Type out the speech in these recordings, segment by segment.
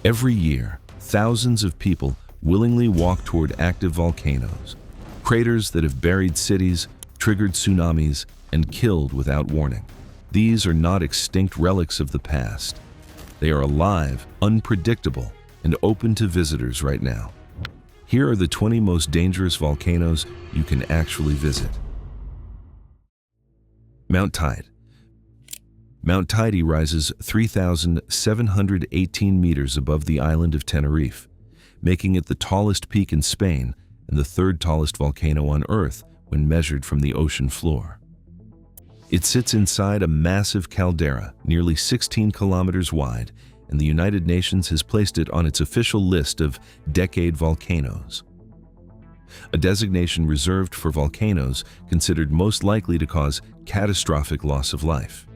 Every year, thousands of people willingly walk toward active volcanoes, craters that have buried cities, triggered tsunamis, and killed without warning. These are not extinct relics of the past. They are alive, unpredictable, and open to visitors right now. Here are the 20 most dangerous volcanoes you can actually visit. Mount Teide. Mount Teide rises 3,718 meters above the island of Tenerife, making it the tallest peak in Spain and the third tallest volcano on Earth when measured from the ocean floor. It sits inside a massive caldera, nearly 16 kilometers wide, and the United Nations has placed it on its official list of decade volcanoes, a designation reserved for volcanoes considered most likely to cause catastrophic loss of life.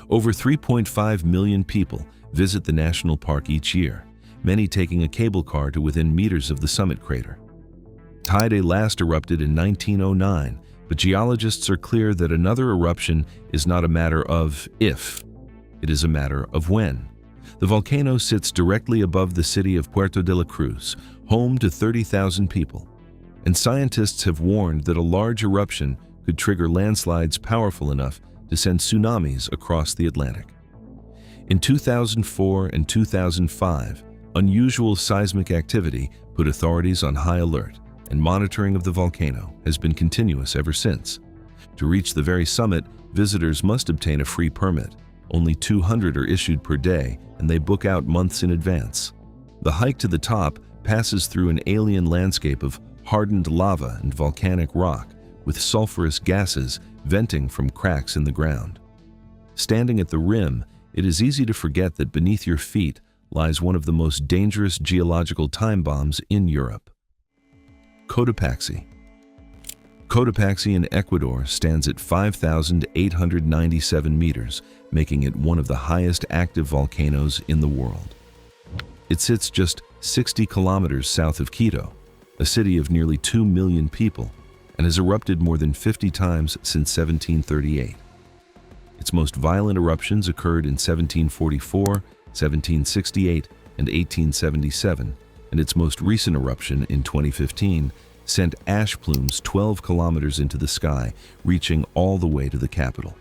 Over 3.5 million people visit the national park each year, many taking a cable car to within meters of the summit crater. Teide last erupted in 1909, but geologists are clear that another eruption is not a matter of if, it is a matter of when. The volcano sits directly above the city of Puerto de la Cruz, home to 30,000 people, and scientists have warned that a large eruption could trigger landslides powerful enough to send tsunamis across the Atlantic. In 2004 and 2005, unusual seismic activity put authorities on high alert, and monitoring of the volcano has been continuous ever since. To reach the very summit, visitors must obtain a free permit. Only 200 are issued per day, and they book out months in advance. The hike to the top passes through an alien landscape of hardened lava and volcanic rock, with sulfurous gases venting from cracks in the ground. Standing at the rim, it is easy to forget that beneath your feet lies one of the most dangerous geological time bombs in Europe. Cotopaxi. Cotopaxi in Ecuador stands at 5,897 meters, making it one of the highest active volcanoes in the world. It sits just 60 kilometers south of Quito, a city of nearly 2 million people, and has erupted more than 50 times since 1738. Its most violent eruptions occurred in 1744, 1768, and 1877, and its most recent eruption in 2015 sent ash plumes 12 kilometers into the sky, reaching all the way to the capital.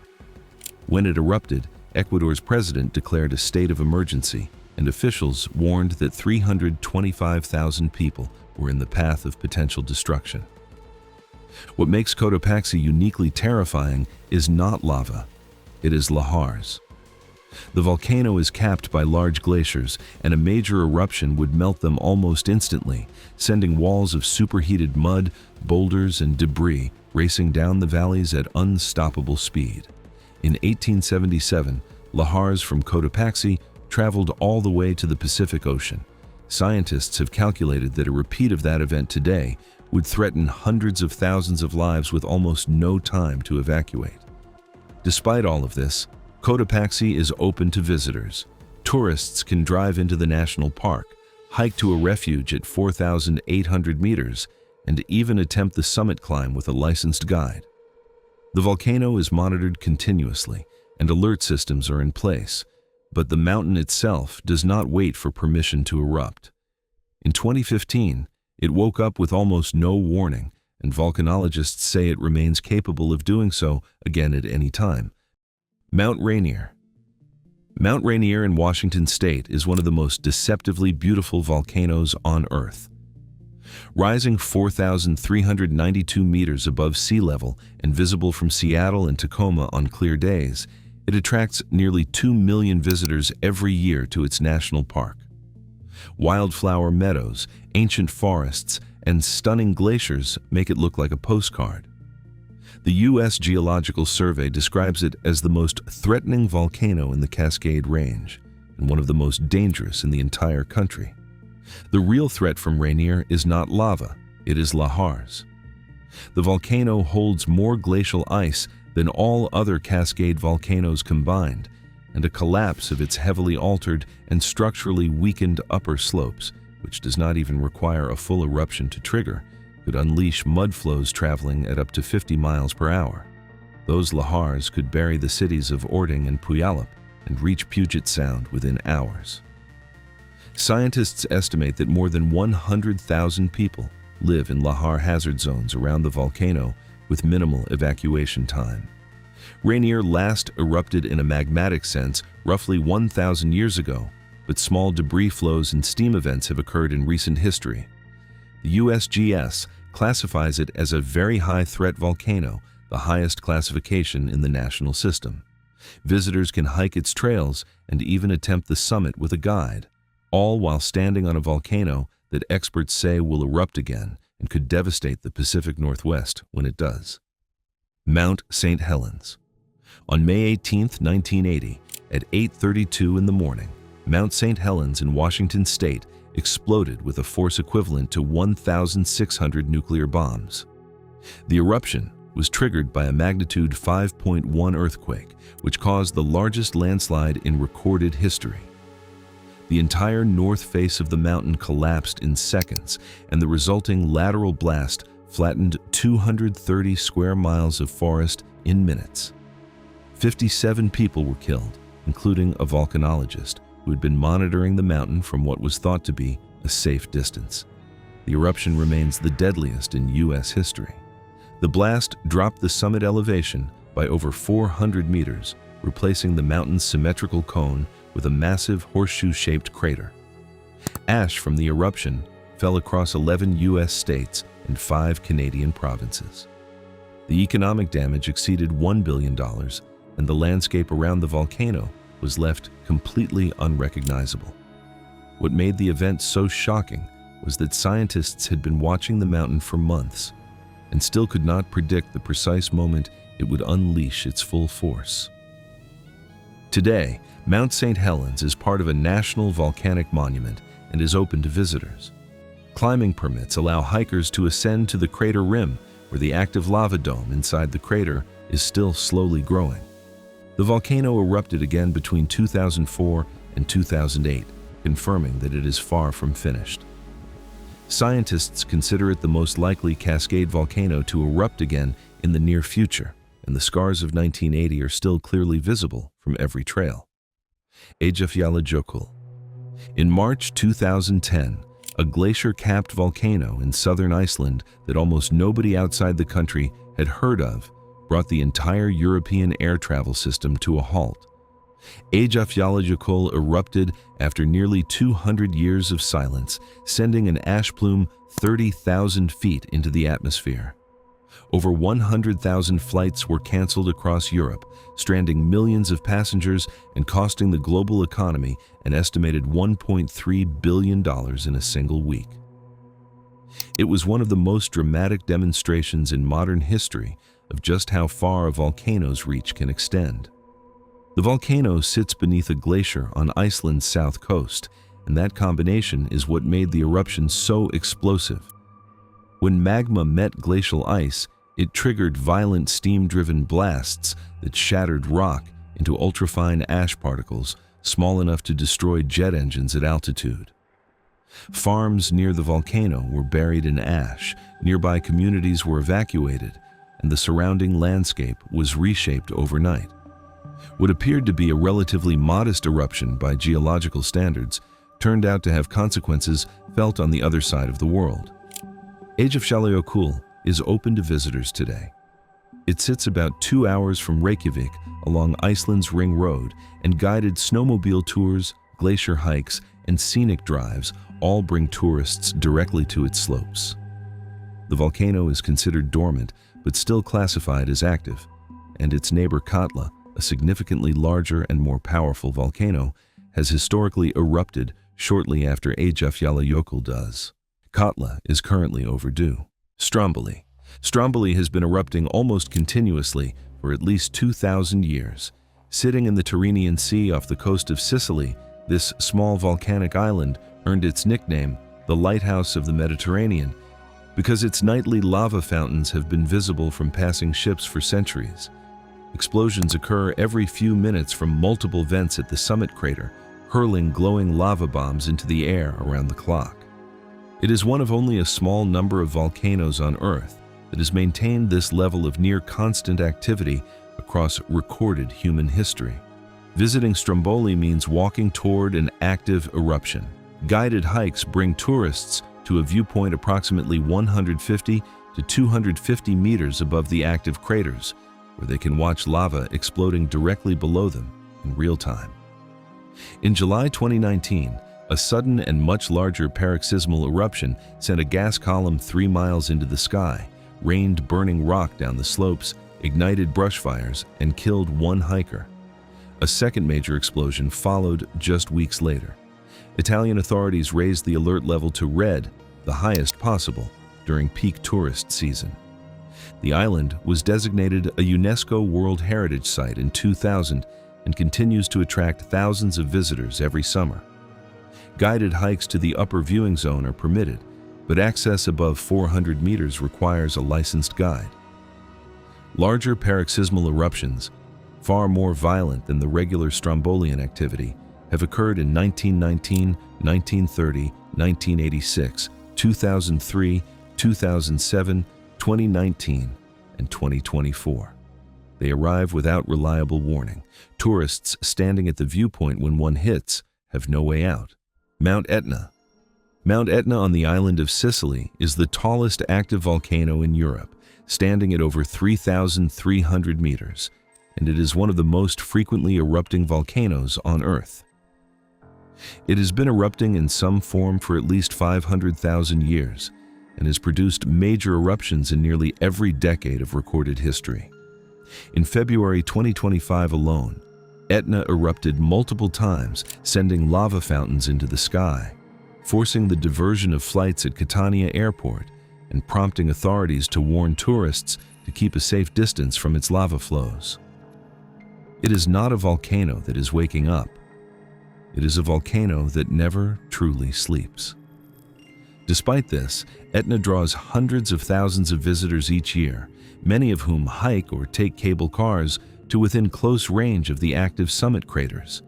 When it erupted, Ecuador's president declared a state of emergency, and officials warned that 325,000 people were in the path of potential destruction. What makes Cotopaxi uniquely terrifying is not lava, it is lahars. The volcano is capped by large glaciers, and a major eruption would melt them almost instantly, sending walls of superheated mud, boulders, and debris racing down the valleys at unstoppable speed. In 1877, lahars from Cotopaxi traveled all the way to the Pacific Ocean. Scientists have calculated that a repeat of that event today would threaten hundreds of thousands of lives with almost no time to evacuate. Despite all of this, Cotopaxi is open to visitors. Tourists can drive into the national park, hike to a refuge at 4,800 meters, and even attempt the summit climb with a licensed guide. The volcano is monitored continuously, and alert systems are in place, but the mountain itself does not wait for permission to erupt. In 2015, it woke up with almost no warning, and volcanologists say it remains capable of doing so again at any time. Mount Rainier. Mount Rainier in Washington State is one of the most deceptively beautiful volcanoes on Earth. Rising 4,392 meters above sea level and visible from Seattle and Tacoma on clear days, it attracts nearly 2 million visitors every year to its national park. Wildflower meadows, ancient forests, and stunning glaciers make it look like a postcard. The U.S. Geological Survey describes it as the most threatening volcano in the Cascade Range and one of the most dangerous in the entire country. The real threat from Rainier is not lava, it is lahars. The volcano holds more glacial ice than all other Cascade volcanoes combined, and a collapse of its heavily altered and structurally weakened upper slopes, which does not even require a full eruption to trigger, could unleash mud flows traveling at up to 50 miles per hour. Those lahars could bury the cities of Ording and Puyallup and reach Puget Sound within hours. Scientists estimate that more than 100,000 people live in Lahar hazard zones around the volcano with minimal evacuation time. Rainier last erupted in a magmatic sense roughly 1,000 years ago, but small debris flows and steam events have occurred in recent history. The USGS classifies it as a very high threat volcano, the highest classification in the national system. Visitors can hike its trails and even attempt the summit with a guide, all while standing on a volcano that experts say will erupt again and could devastate the Pacific Northwest when it does. Mount St. Helens. On May 18, 1980, at 8:32 in the morning, Mount St. Helens in Washington state exploded with a force equivalent to 1,600 nuclear bombs. The eruption was triggered by a magnitude 5.1 earthquake, which caused the largest landslide in recorded history. The entire north face of the mountain collapsed in seconds, and the resulting lateral blast flattened 230 square miles of forest in minutes. 57 people were killed, including a volcanologist who had been monitoring the mountain from what was thought to be a safe distance. The eruption remains the deadliest in U.S. history. The blast dropped the summit elevation by over 400 meters, replacing the mountain's symmetrical cone with a massive horseshoe-shaped crater. Ash from the eruption fell across 11 U.S. states and 5 Canadian provinces. The economic damage exceeded $1 billion, and the landscape around the volcano was left completely unrecognizable. What made the event so shocking was that scientists had been watching the mountain for months and still could not predict the precise moment it would unleash its full force. Today, Mount St. Helens is part of a national volcanic monument and is open to visitors. Climbing permits allow hikers to ascend to the crater rim, where the active lava dome inside the crater is still slowly growing. The volcano erupted again between 2004 and 2008, confirming that it is far from finished. Scientists consider it the most likely Cascade volcano to erupt again in the near future, and the scars of 1980 are still clearly visible from every trail. Eyjafjallajökull. In March 2010, a glacier-capped volcano in southern Iceland that almost nobody outside the country had heard of brought the entire European air travel system to a halt. Eyjafjallajökull erupted after nearly 200 years of silence, sending an ash plume 30,000 feet into the atmosphere. Over 100,000 flights were canceled across Europe, stranding millions of passengers and costing the global economy an estimated $1.3 billion in a single week. It was one of the most dramatic demonstrations in modern history of just how far a volcano's reach can extend. The volcano sits beneath a glacier on Iceland's south coast, and that combination is what made the eruption so explosive. When magma met glacial ice, it triggered violent steam-driven blasts that shattered rock into ultrafine ash particles small enough to destroy jet engines at altitude. Farms near the volcano were buried in ash, nearby communities were evacuated, and the surrounding landscape was reshaped overnight. What appeared to be a relatively modest eruption by geological standards turned out to have consequences felt on the other side of the world. Eyjafjallajökull is open to visitors today. It sits about 2 hours from Reykjavik along Iceland's Ring Road, and guided snowmobile tours, glacier hikes, and scenic drives all bring tourists directly to its slopes. The volcano is considered dormant, but still classified as active, and its neighbor Katla, a significantly larger and more powerful volcano, has historically erupted shortly after Eyjafjallajökull does. Katla is currently overdue. Stromboli. Stromboli has been erupting almost continuously for at least 2,000 years. Sitting in the Tyrrhenian Sea off the coast of Sicily, this small volcanic island earned its nickname, the Lighthouse of the Mediterranean, because its nightly lava fountains have been visible from passing ships for centuries. Explosions occur every few minutes from multiple vents at the summit crater, hurling glowing lava bombs into the air around the clock. It is one of only a small number of volcanoes on Earth that has maintained this level of near-constant activity across recorded human history. Visiting Stromboli means walking toward an active eruption, Guided hikes bring tourists to a viewpoint approximately 150 to 250 meters above the active craters, where they can watch lava exploding directly below them in real time. In July 2019, a sudden and much larger paroxysmal eruption sent a gas column 3 miles into the sky, rained burning rock down the slopes, ignited brush fires, and killed one hiker. A second major explosion followed just weeks later. Italian authorities raised the alert level to red, the highest possible, during peak tourist season. The island was designated a UNESCO World Heritage Site in 2000 and continues to attract thousands of visitors every summer. Guided hikes to the upper viewing zone are permitted, but access above 400 meters requires a licensed guide. Larger paroxysmal eruptions, far more violent than the regular strombolian activity, have occurred in 1919, 1930, 1986, 2003, 2007, 2019, and 2024. They arrive without reliable warning. Tourists standing at the viewpoint when one hits have no way out. Mount Etna. Mount Etna on the island of Sicily is the tallest active volcano in Europe, standing at over 3,300 meters, and it is one of the most frequently erupting volcanoes on Earth. It has been erupting in some form for at least 500,000 years and has produced major eruptions in nearly every decade of recorded history. In February 2025 alone, Etna erupted multiple times, sending lava fountains into the sky, forcing the diversion of flights at Catania Airport and prompting authorities to warn tourists to keep a safe distance from its lava flows. It is not a volcano that is waking up. It is a volcano that never truly sleeps. Despite this, Etna draws hundreds of thousands of visitors each year, many of whom hike or take cable cars to within close range of the active summit craters.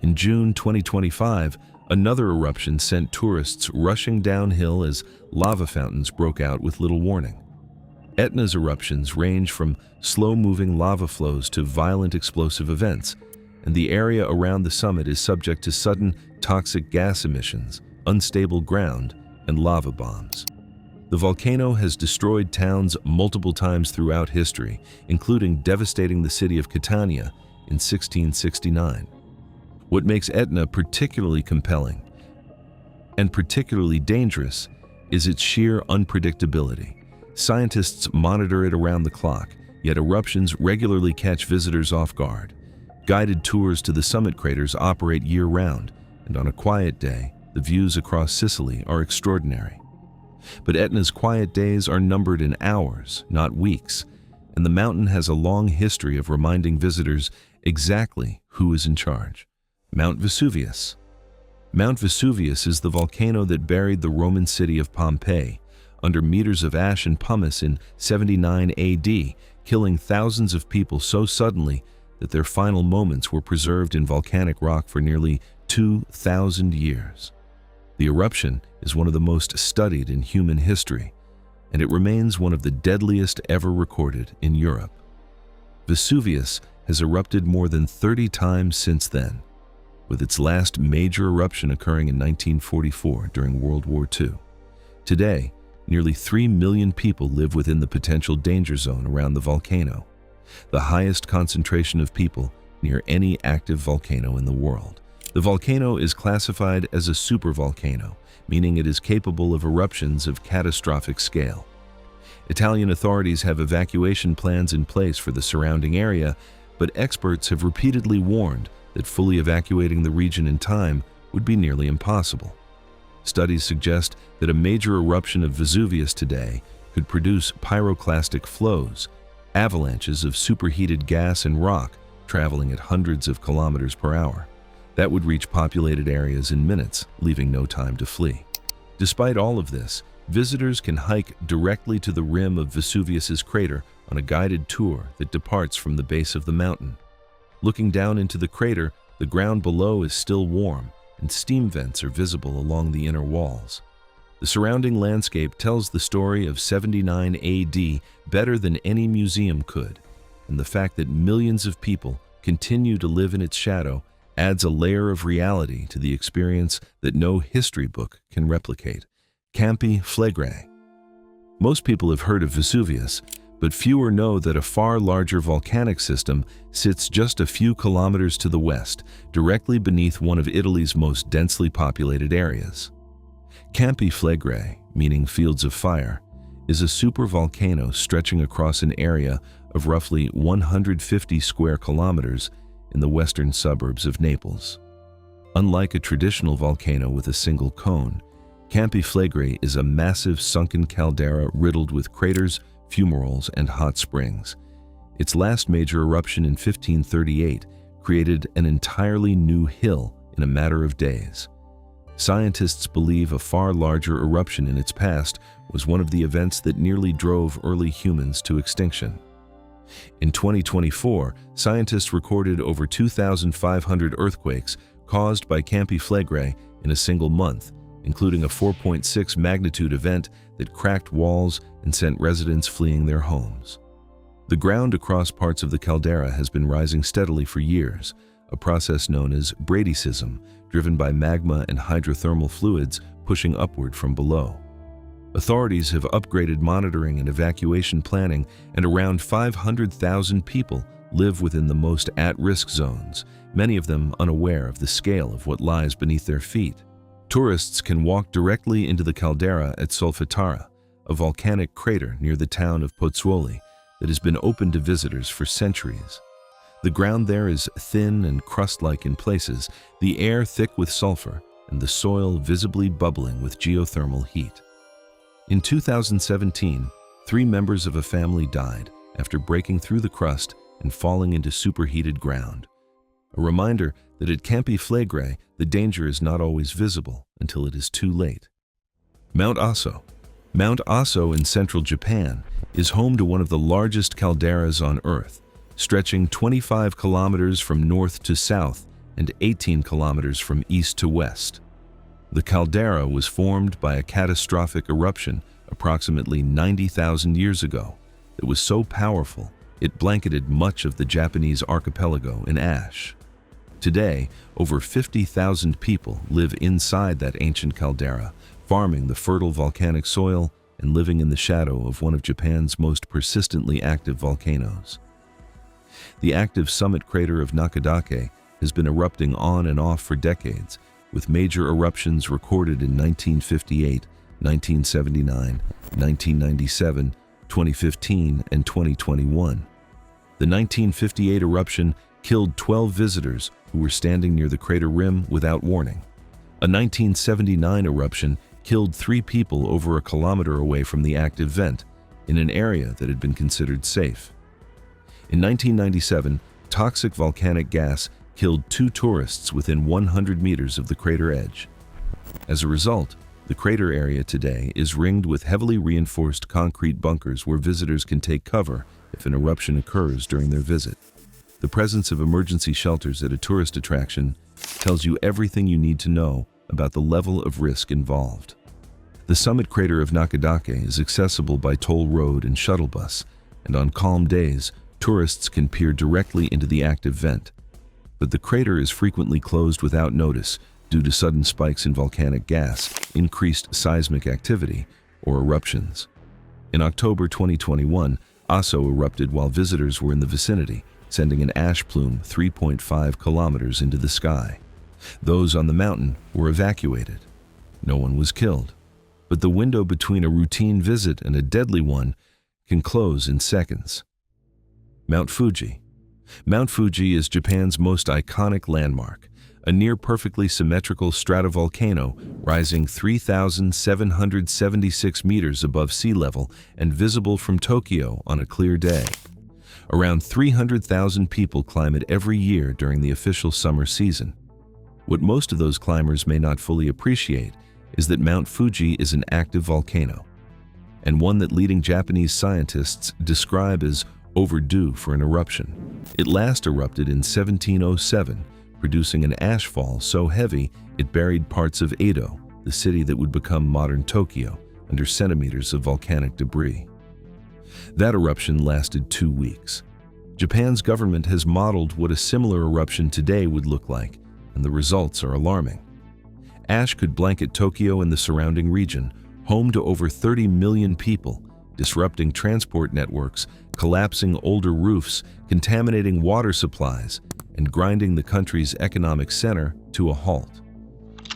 In June 2025, another eruption sent tourists rushing downhill as lava fountains broke out with little warning. Etna's eruptions range from slow-moving lava flows to violent explosive events, and the area around the summit is subject to sudden toxic gas emissions, unstable ground, and lava bombs. The volcano has destroyed towns multiple times throughout history, including devastating the city of Catania in 1669. What makes Etna particularly compelling and particularly dangerous is its sheer unpredictability. Scientists monitor it around the clock, yet eruptions regularly catch visitors off guard. Guided tours to the summit craters operate year-round, and on a quiet day, the views across Sicily are extraordinary. But Etna's quiet days are numbered in hours, not weeks, and the mountain has a long history of reminding visitors exactly who is in charge. Mount Vesuvius. Mount Vesuvius is the volcano that buried the Roman city of Pompeii under meters of ash and pumice in 79 AD, killing thousands of people so suddenly that their final moments were preserved in volcanic rock for nearly 2,000 years. The eruption is one of the most studied in human history, and it remains one of the deadliest ever recorded in Europe. Vesuvius has erupted more than 30 times since then, with its last major eruption occurring in 1944 during World War II. Today, nearly 3 million people live within the potential danger zone around the volcano, the highest concentration of people near any active volcano in the world. The volcano is classified as a supervolcano, meaning it is capable of eruptions of catastrophic scale. Italian authorities have evacuation plans in place for the surrounding area, but experts have repeatedly warned that fully evacuating the region in time would be nearly impossible. Studies suggest that a major eruption of Vesuvius today could produce pyroclastic flows, avalanches of superheated gas and rock traveling at hundreds of kilometers per hour. That would reach populated areas in minutes, leaving no time to flee. Despite all of this, visitors can hike directly to the rim of Vesuvius's crater on a guided tour that departs from the base of the mountain. Looking down into the crater, the ground below is still warm, and steam vents are visible along the inner walls. The surrounding landscape tells the story of 79 AD better than any museum could, and the fact that millions of people continue to live in its shadow adds a layer of reality to the experience that no history book can replicate. Campi Flegrei. Most people have heard of Vesuvius, but fewer know that a far larger volcanic system sits just a few kilometers to the west, directly beneath one of Italy's most densely populated areas. Campi Flegrei, meaning fields of fire, is a supervolcano stretching across an area of roughly 150 square kilometers in the western suburbs of Naples. Unlike a traditional volcano with a single cone, Campi Flegrei is a massive sunken caldera riddled with craters, fumaroles, and hot springs. Its last major eruption in 1538 created an entirely new hill in a matter of days. Scientists believe a far larger eruption in its past was one of the events that nearly drove early humans to extinction. In 2024, scientists recorded over 2,500 earthquakes caused by Campi Flegrei in a single month, including a 4.6 magnitude event that cracked walls and sent residents fleeing their homes. The ground across parts of the caldera has been rising steadily for years, a process known as bradycism, driven by magma and hydrothermal fluids pushing upward from below. Authorities have upgraded monitoring and evacuation planning, and around 500,000 people live within the most at-risk zones, many of them unaware of the scale of what lies beneath their feet. Tourists can walk directly into the caldera at Solfatara, a volcanic crater near the town of Pozzuoli that has been open to visitors for centuries. The ground there is thin and crust-like in places, the air thick with sulfur, and the soil visibly bubbling with geothermal heat. In 2017, 3 members of a family died after breaking through the crust and falling into superheated ground. A reminder that at Campi Flegrei, the danger is not always visible until it is too late. Mount Aso. Mount Aso in central Japan is home to one of the largest calderas on Earth, stretching 25 kilometers from north to south and 18 kilometers from east to west. The caldera was formed by a catastrophic eruption approximately 90,000 years ago that was so powerful it blanketed much of the Japanese archipelago in ash. Today, over 50,000 people live inside that ancient caldera, farming the fertile volcanic soil and living in the shadow of one of Japan's most persistently active volcanoes. The active summit crater of Nakadake has been erupting on and off for decades, with major eruptions recorded in 1958, 1979, 1997, 2015, and 2021. The 1958 eruption killed 12 visitors who were standing near the crater rim without warning. A 1979 eruption killed 3 people over a kilometer away from the active vent, in an area that had been considered safe. In 1997, toxic volcanic gas killed 2 tourists within 100 meters of the crater edge. As a result, the crater area today is ringed with heavily reinforced concrete bunkers where visitors can take cover if an eruption occurs during their visit. The presence of emergency shelters at a tourist attraction tells you everything you need to know about the level of risk involved. The summit crater of Nakadake is accessible by toll road and shuttle bus, and on calm days, tourists can peer directly into the active vent. But the crater is frequently closed without notice due to sudden spikes in volcanic gas, increased seismic activity, or eruptions. In October 2021, Aso erupted while visitors were in the vicinity, sending an ash plume 3.5 kilometers into the sky. Those on the mountain were evacuated. No one was killed, but the window between a routine visit and a deadly one can close in seconds. Mount Fuji. Mount Fuji is Japan's most iconic landmark, a near-perfectly symmetrical stratovolcano rising 3,776 meters above sea level and visible from Tokyo on a clear day. Around 300,000 people climb it every year during the official summer season. What most of those climbers may not fully appreciate is that Mount Fuji is an active volcano, and one that leading Japanese scientists describe as overdue for an eruption. It last erupted in 1707, producing an ashfall so heavy it buried parts of Edo, the city that would become modern Tokyo, under centimeters of volcanic debris. That eruption lasted 2 weeks. Japan's government has modeled what a similar eruption today would look like, and the results are alarming. Ash could blanket Tokyo and the surrounding region, home to over 30 million people, disrupting transport networks, collapsing older roofs, contaminating water supplies, and grinding the country's economic center to a halt.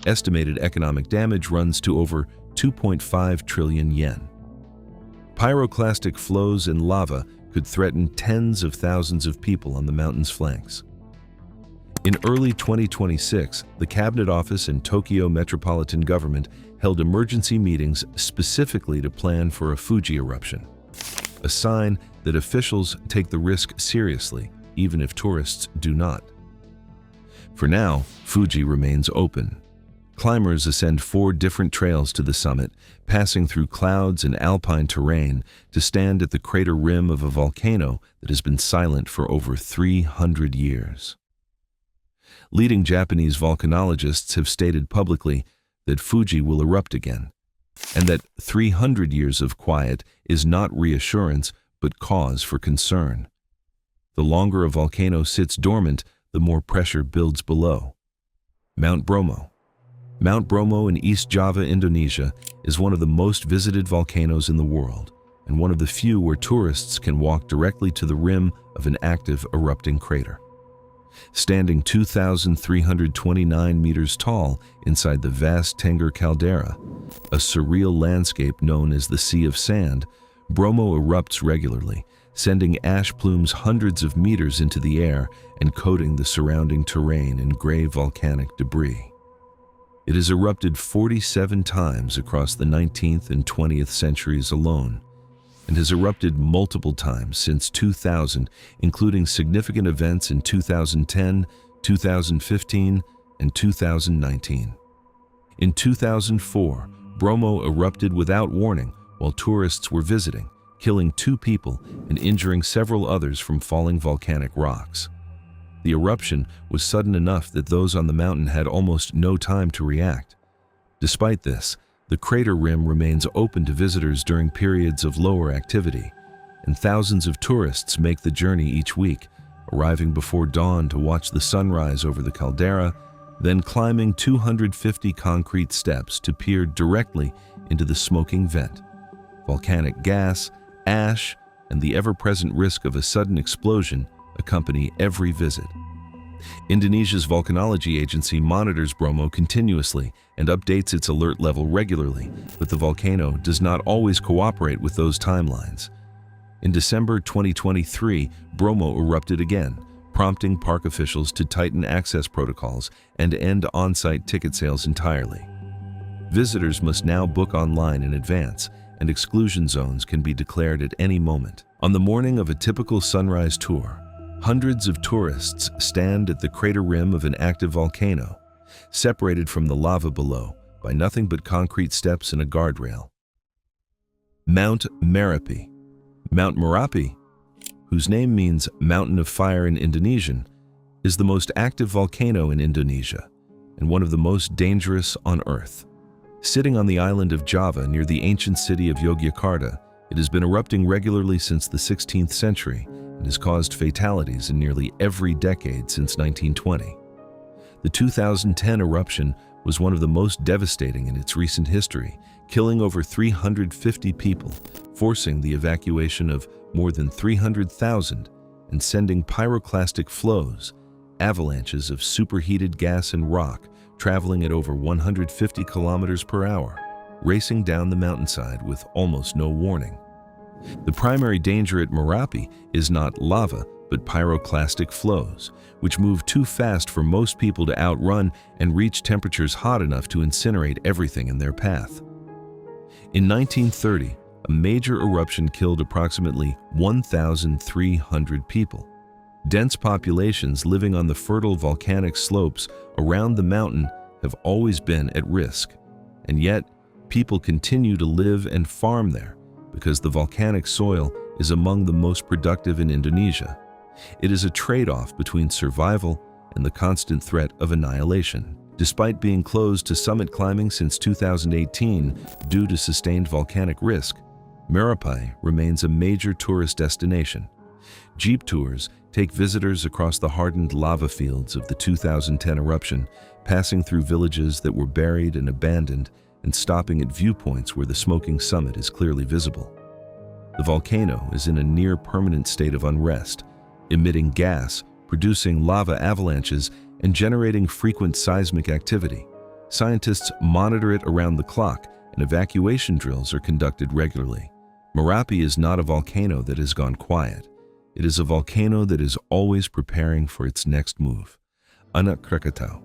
Estimated economic damage runs to over 2.5 trillion yen. Pyroclastic flows and lava could threaten tens of thousands of people on the mountain's flanks. In early 2026, the Cabinet Office and Tokyo Metropolitan Government held emergency meetings specifically to plan for a Fuji eruption, a sign that officials take the risk seriously, even if tourists do not. For now, Fuji remains open. Climbers ascend 4 different trails to the summit, passing through clouds and alpine terrain to stand at the crater rim of a volcano that has been silent for over 300 years. Leading Japanese volcanologists have stated publicly that Fuji will erupt again, and that 300 years of quiet is not reassurance but cause for concern. The longer a volcano sits dormant, the more pressure builds below. Mount Bromo. Mount Bromo in East Java, Indonesia, is one of the most visited volcanoes in the world, and one of the few where tourists can walk directly to the rim of an active erupting crater. Standing 2,329 meters tall inside the vast Tengger caldera, a surreal landscape known as the Sea of Sand, Bromo erupts regularly, sending ash plumes hundreds of meters into the air and coating the surrounding terrain in gray volcanic debris. It has erupted 47 times across the 19th and 20th centuries alone, and has erupted multiple times since 2000, including significant events in 2010, 2015, and 2019. In 2004, Bromo erupted without warning while tourists were visiting, killing 2 people and injuring several others from falling volcanic rocks. The eruption was sudden enough that those on the mountain had almost no time to react. Despite this, the crater rim remains open to visitors during periods of lower activity, and thousands of tourists make the journey each week, arriving before dawn to watch the sunrise over the caldera, then climbing 250 concrete steps to peer directly into the smoking vent. Volcanic gas, ash, and the ever-present risk of a sudden explosion accompany every visit. Indonesia's volcanology agency monitors Bromo continuously and updates its alert level regularly, but the volcano does not always cooperate with those timelines. In December 2023, Bromo erupted again, prompting park officials to tighten access protocols and end on-site ticket sales entirely. Visitors must now book online in advance, and exclusion zones can be declared at any moment. On the morning of a typical sunrise tour, hundreds of tourists stand at the crater rim of an active volcano, separated from the lava below by nothing but concrete steps and a guardrail. Mount Merapi. Mount Merapi, whose name means Mountain of Fire in Indonesian, is the most active volcano in Indonesia and one of the most dangerous on Earth. Sitting on the island of Java near the ancient city of Yogyakarta, it has been erupting regularly since the 16th century and has caused fatalities in nearly every decade since 1920. The 2010 eruption was one of the most devastating in its recent history, killing over 350 people, forcing the evacuation of more than 300,000 and sending pyroclastic flows, avalanches of superheated gas and rock traveling at over 150 kilometers per hour, racing down the mountainside with almost no warning. The primary danger at Merapi is not lava, but pyroclastic flows, which move too fast for most people to outrun and reach temperatures hot enough to incinerate everything in their path. In 1930, a major eruption killed approximately 1,300 people. Dense populations living on the fertile volcanic slopes around the mountain have always been at risk, and yet people continue to live and farm there because the volcanic soil is among the most productive in Indonesia. It is a trade-off between survival and the constant threat of annihilation. Despite being closed to summit climbing since 2018 due to sustained volcanic risk, Merapi remains a major tourist destination. Jeep tours take visitors across the hardened lava fields of the 2010 eruption, passing through villages that were buried and abandoned and stopping at viewpoints where the smoking summit is clearly visible. The volcano is in a near-permanent state of unrest, emitting gas, producing lava avalanches, and generating frequent seismic activity. Scientists monitor it around the clock, and evacuation drills are conducted regularly. Merapi is not a volcano that has gone quiet. It is a volcano that is always preparing for its next move. Anak Krakatau.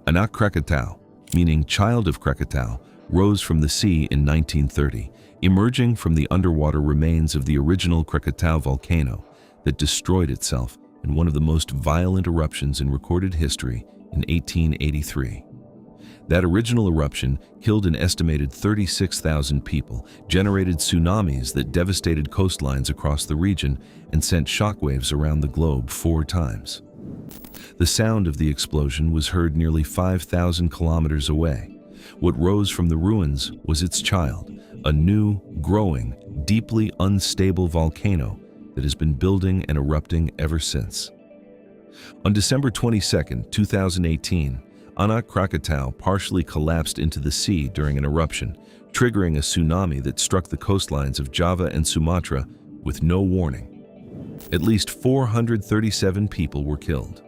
Anak Krakatau, meaning child of Krakatau, rose from the sea in 1930, emerging from the underwater remains of the original Krakatau volcano that destroyed itself in one of the most violent eruptions in recorded history in 1883. That original eruption killed an estimated 36,000 people, generated tsunamis that devastated coastlines across the region, and sent shockwaves around the globe 4 times. The sound of the explosion was heard nearly 5,000 kilometers away. What rose from the ruins was its child, a new, growing, deeply unstable volcano that has been building and erupting ever since. On December 22, 2018, Anak Krakatau partially collapsed into the sea during an eruption, triggering a tsunami that struck the coastlines of Java and Sumatra with no warning. At least 437 people were killed.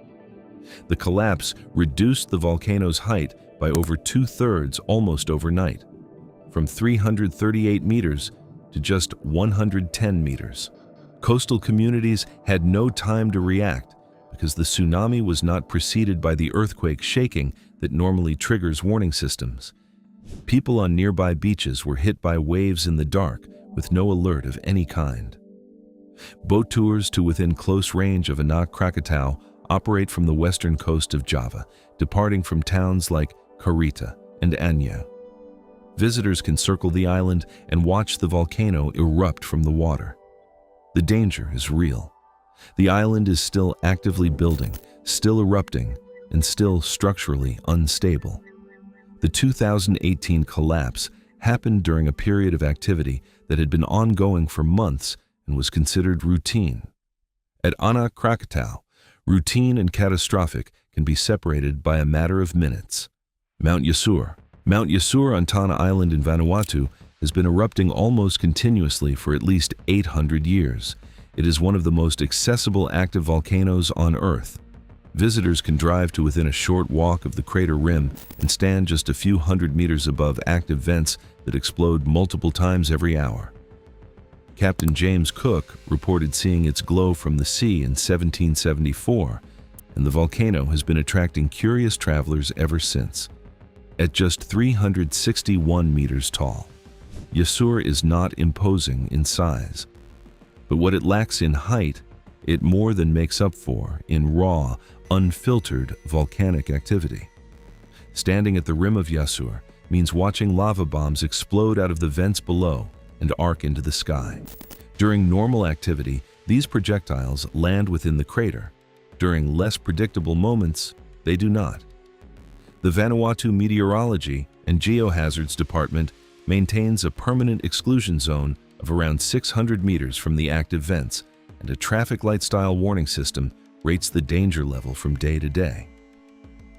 The collapse reduced the volcano's height by over 2/3 almost overnight, from 338 meters to just 110 meters. Coastal communities had no time to react because the tsunami was not preceded by the earthquake shaking that normally triggers warning systems. People on nearby beaches were hit by waves in the dark with no alert of any kind. Boat tours to within close range of Anak Krakatau operate from the western coast of Java, departing from towns like Karita and Anyar. Visitors can circle the island and watch the volcano erupt from the water. The danger is real. The island is still actively building, still erupting, and still structurally unstable. The 2018 collapse happened during a period of activity that had been ongoing for months and was considered routine. At Anak Krakatau, routine and catastrophic can be separated by a matter of minutes. Mount Yasur. Mount Yasur on Tana Island in Vanuatu has been erupting almost continuously for at least 800 years. It is one of the most accessible active volcanoes on Earth. Visitors can drive to within a short walk of the crater rim and stand just a few hundred meters above active vents that explode multiple times every hour. Captain James Cook reported seeing its glow from the sea in 1774, and the volcano has been attracting curious travelers ever since. At just 361 meters tall, Yasur is not imposing in size, but what it lacks in height, it more than makes up for in raw, unfiltered volcanic activity. Standing at the rim of Yasur means watching lava bombs explode out of the vents below and arc into the sky. During normal activity, these projectiles land within the crater. During less predictable moments, they do not. The Vanuatu Meteorology and Geohazards Department maintains a permanent exclusion zone of around 600 meters from the active vents, and a traffic light-style warning system rates the danger level from day to day.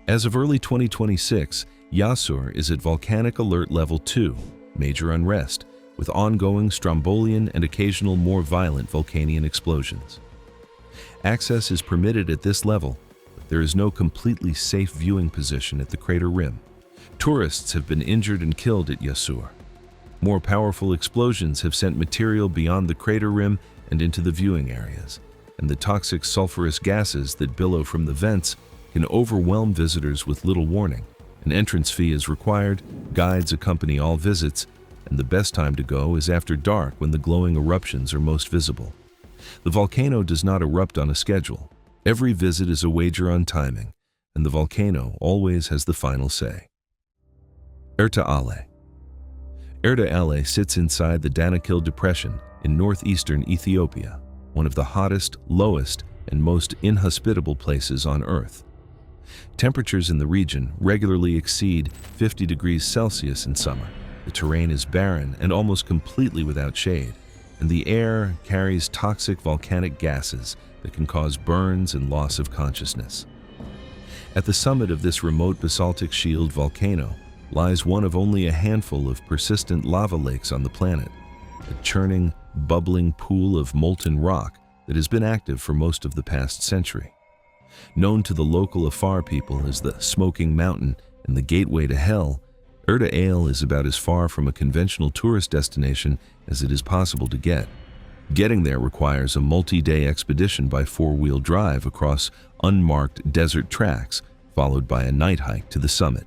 As of early 2026, Yasur is at Volcanic Alert Level 2, Major Unrest, with ongoing Strombolian and occasional more violent volcanic explosions. Access is permitted at this level, but there is no completely safe viewing position at the crater rim. Tourists have been injured and killed at Yasur. More powerful explosions have sent material beyond the crater rim and into the viewing areas, and the toxic sulfurous gases that billow from the vents can overwhelm visitors with little warning. An entrance fee is required, guides accompany all visits, and the best time to go is after dark when the glowing eruptions are most visible. The volcano does not erupt on a schedule. Every visit is a wager on timing, and the volcano always has the final say. Erta Ale. Erta Ale sits inside the Danakil Depression in northeastern Ethiopia, one of the hottest, lowest, and most inhospitable places on Earth. Temperatures in the region regularly exceed 50 degrees Celsius in summer. The terrain is barren and almost completely without shade. and the air carries toxic volcanic gases that can cause burns and loss of consciousness. At the summit of this remote basaltic shield volcano lies one of only a handful of persistent lava lakes on the planet, a churning, bubbling pool of molten rock that has been active for most of the past century. Known to the local Afar people as the Smoking Mountain and the Gateway to Hell, Erta Ale is about as far from a conventional tourist destination as it is possible to get. Getting there requires a multi-day expedition by four-wheel drive across unmarked desert tracks, followed by a night hike to the summit.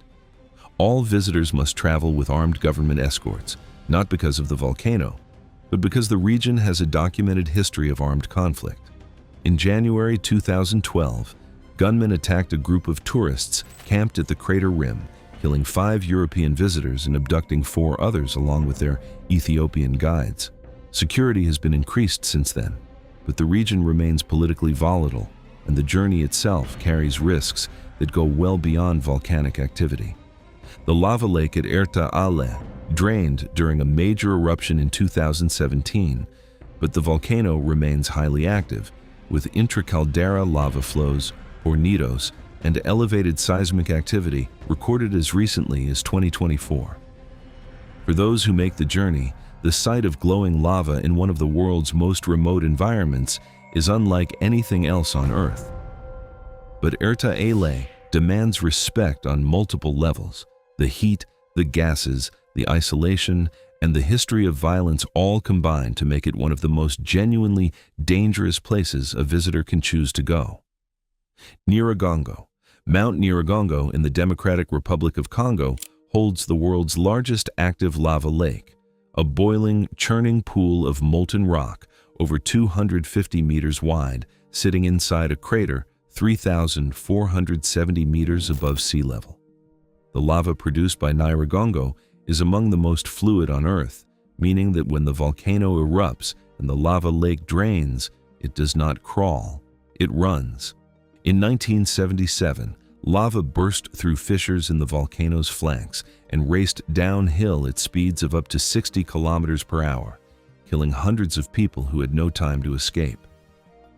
All visitors must travel with armed government escorts, not because of the volcano, but because the region has a documented history of armed conflict. In January 2012, gunmen attacked a group of tourists camped at the crater rim, killing 5 European visitors and abducting 4 others along with their Ethiopian guides. Security has been increased since then, but the region remains politically volatile, and the journey itself carries risks that go well beyond volcanic activity. The lava lake at Erta Ale drained during a major eruption in 2017, but the volcano remains highly active, with intracaldera lava flows, tornadoes, and elevated seismic activity recorded as recently as 2024. For those who make the journey, the sight of glowing lava in one of the world's most remote environments is unlike anything else on Earth. But Erta Ale demands respect on multiple levels. The heat, the gases, the isolation, and the history of violence all combine to make it one of the most genuinely dangerous places a visitor can choose to go. Nyiragongo. Mount Nyiragongo in the Democratic Republic of Congo holds the world's largest active lava lake, a boiling, churning pool of molten rock over 250 meters wide, sitting inside a crater 3,470 meters above sea level. The lava produced by Nyiragongo is among the most fluid on Earth, meaning that when the volcano erupts and the lava lake drains, it does not crawl, it runs. In 1977, lava burst through fissures in the volcano's flanks and raced downhill at speeds of up to 60 kilometers per hour, killing hundreds of people who had no time to escape.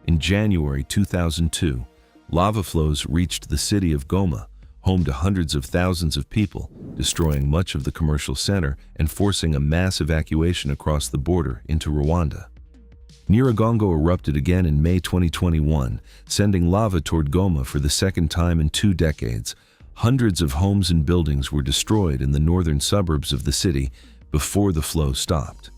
In January 2002, lava flows reached the city of Goma, home to hundreds of thousands of people, destroying much of the commercial center and forcing a mass evacuation across the border into Rwanda. Nyiragongo erupted again in May 2021, sending lava toward Goma for the second time in 2 decades. Hundreds of homes and buildings were destroyed in the northern suburbs of the city before the flow stopped.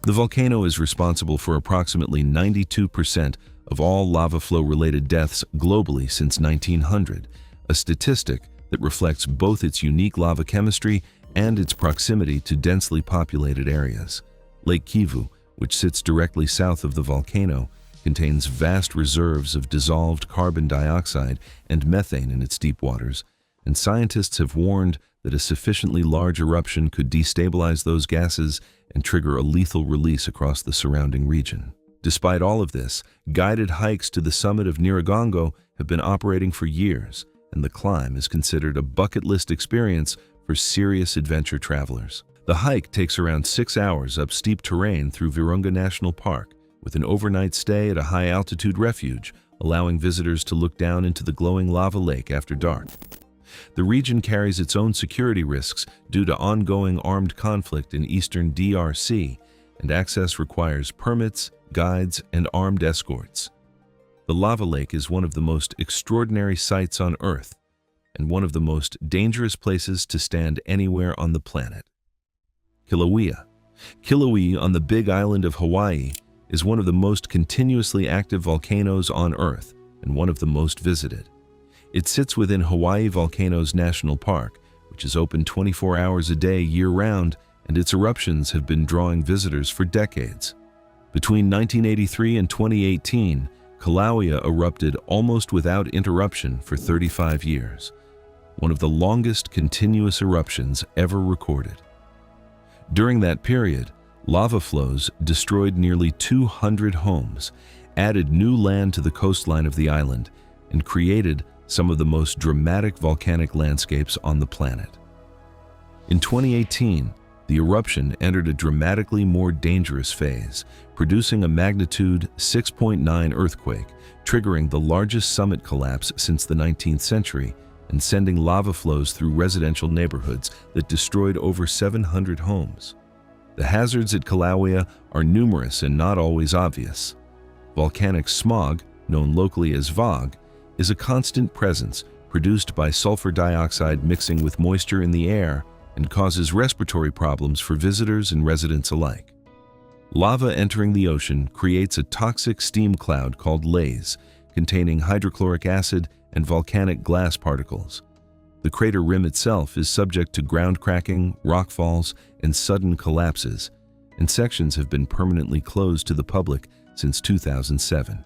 The volcano is responsible for approximately 92% of all lava flow-related deaths globally since 1900, a statistic that reflects both its unique lava chemistry and its proximity to densely populated areas. Lake Kivu, which sits directly south of the volcano, contains vast reserves of dissolved carbon dioxide and methane in its deep waters, and scientists have warned that a sufficiently large eruption could destabilize those gases and trigger a lethal release across the surrounding region. Despite all of this, guided hikes to the summit of Nyiragongo have been operating for years, and the climb is considered a bucket list experience for serious adventure travelers. The hike takes around 6 hours up steep terrain through Virunga National Park, with an overnight stay at a high-altitude refuge, allowing visitors to look down into the glowing lava lake after dark. The region carries its own security risks due to ongoing armed conflict in eastern DRC, and access requires permits, guides, and armed escorts. The lava lake is one of the most extraordinary sights on Earth, and one of the most dangerous places to stand anywhere on the planet. Kilauea. Kilauea on the Big Island of Hawaii is one of the most continuously active volcanoes on Earth and one of the most visited. It sits within Hawaii Volcanoes National Park, which is open 24 hours a day year-round, and its eruptions have been drawing visitors for decades. Between 1983 and 2018, Kilauea erupted almost without interruption for 35 years, one of the longest continuous eruptions ever recorded. During that period, lava flows destroyed nearly 200 homes, added new land to the coastline of the island, and created some of the most dramatic volcanic landscapes on the planet. In 2018, the eruption entered a dramatically more dangerous phase, producing a magnitude 6.9 earthquake, triggering the largest summit collapse since the 19th century and sending lava flows through residential neighborhoods that destroyed over 700 homes. The hazards at Kilauea are numerous and not always obvious. Volcanic smog, known locally as VOG, is a constant presence produced by sulfur dioxide mixing with moisture in the air and causes respiratory problems for visitors and residents alike. Lava entering the ocean creates a toxic steam cloud called laze, containing hydrochloric acid and volcanic glass particles. The crater rim itself is subject to ground cracking, rockfalls, and sudden collapses, and sections have been permanently closed to the public since 2007.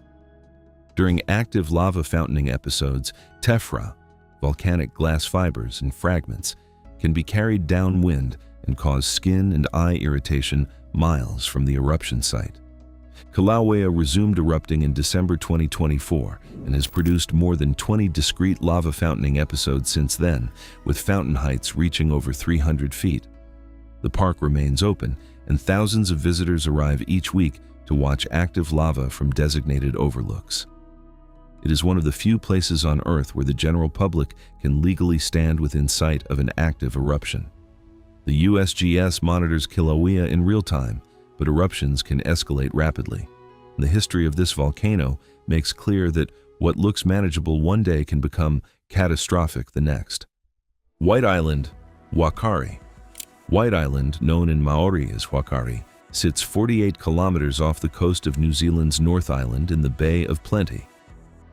During active lava fountaining episodes, tephra, volcanic glass fibers and fragments, can be carried downwind and cause skin and eye irritation miles from the eruption site. Kilauea resumed erupting in December 2024 and has produced more than 20 discrete lava fountaining episodes since then, with fountain heights reaching over 300 feet. The park remains open, and thousands of visitors arrive each week to watch active lava from designated overlooks. It is one of the few places on Earth where the general public can legally stand within sight of an active eruption. The USGS monitors Kilauea in real time, but eruptions can escalate rapidly. The history of this volcano makes clear that what looks manageable one day can become catastrophic the next. White Island, Wakari. White Island, known in Maori as Wakari, sits 48 kilometers off the coast of New Zealand's North Island in the Bay of Plenty.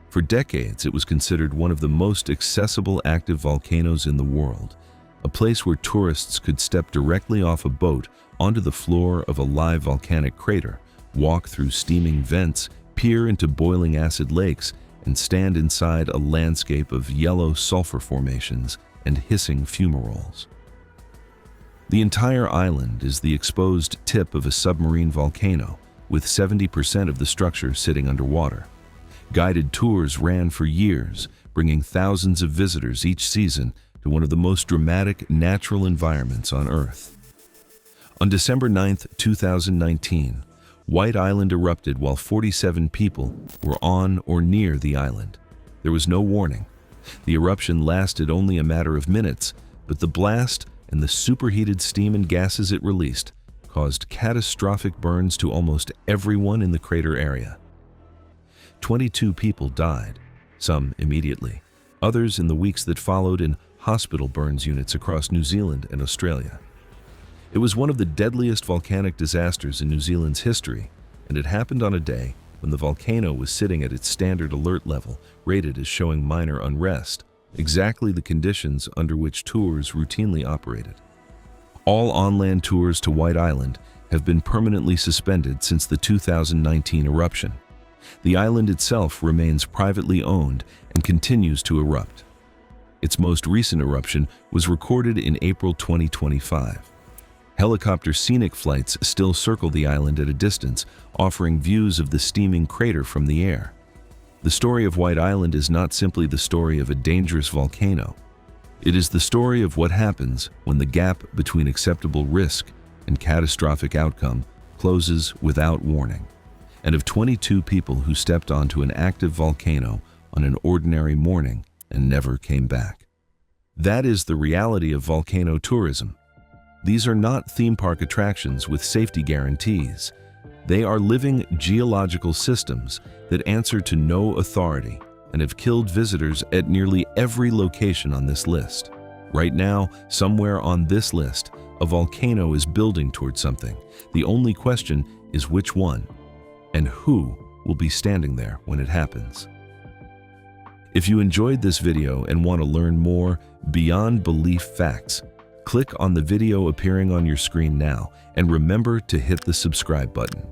For decades, it was considered one of the most accessible active volcanoes in the world, a place where tourists could step directly off a boat onto the floor of a live volcanic crater, walk through steaming vents, peer into boiling acid lakes, and stand inside a landscape of yellow sulfur formations and hissing fumaroles. The entire island is the exposed tip of a submarine volcano, with 70% of the structure sitting underwater. Guided tours ran for years, bringing thousands of visitors each season to one of the most dramatic natural environments on Earth. On December 9, 2019, White Island erupted while 47 people were on or near the island. There was no warning. The eruption lasted only a matter of minutes, but the blast and the superheated steam and gases it released caused catastrophic burns to almost everyone in the crater area. 22 people died, some immediately, others in the weeks that followed in hospital burns units across New Zealand and Australia. It was one of the deadliest volcanic disasters in New Zealand's history, and it happened on a day when the volcano was sitting at its standard alert level, rated as showing minor unrest, exactly the conditions under which tours routinely operated. All on-land tours to White Island have been permanently suspended since the 2019 eruption. The island itself remains privately owned and continues to erupt. Its most recent eruption was recorded in April 2025. Helicopter scenic flights still circle the island at a distance, offering views of the steaming crater from the air. The story of White Island is not simply the story of a dangerous volcano. It is the story of what happens when the gap between acceptable risk and catastrophic outcome closes without warning, and of 22 people who stepped onto an active volcano on an ordinary morning and never came back. That is the reality of volcano tourism. These are not theme park attractions with safety guarantees. They are living geological systems that answer to no authority and have killed visitors at nearly every location on this list. Right now, somewhere on this list, a volcano is building towards something. The only question is which one, and who will be standing there when it happens. If you enjoyed this video and want to learn more beyond belief facts, click on the video appearing on your screen now and remember to hit the subscribe button.